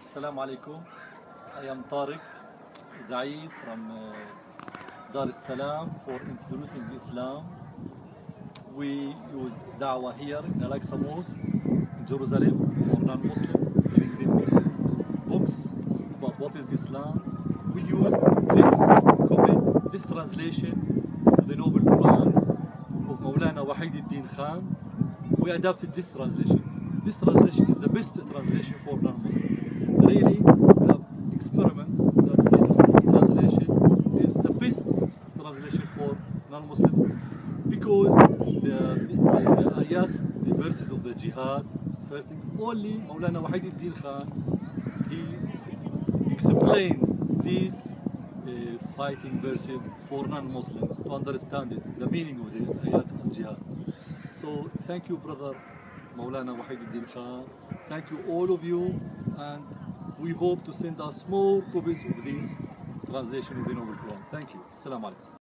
Assalamu alaikum. I am Tariq Da'i from Dar es Salaam for introducing Islam. We use Da'wah here in Al-Aqsa Mosque in Jerusalem for non-Muslims, giving them books about what is Islam. We use this copy, this translation of the Noble Quran of Maulana Wahiduddin Khan. We adapted this translation. This translation is the best translation for non-Muslims. Really, we have experiments that this translation is the best translation for non-Muslims because the ayat, the verses of the jihad, only Maulana Wahiduddin Khan, he explained these fighting verses for non-Muslims to understand it, the meaning of the ayat of jihad. So thank you, brother Maulana Wahiduddin Khan. Thank you, all of you, and we hope to send us more copies of this translation of the Noble Quran. Thank you. Assalamu alaikum.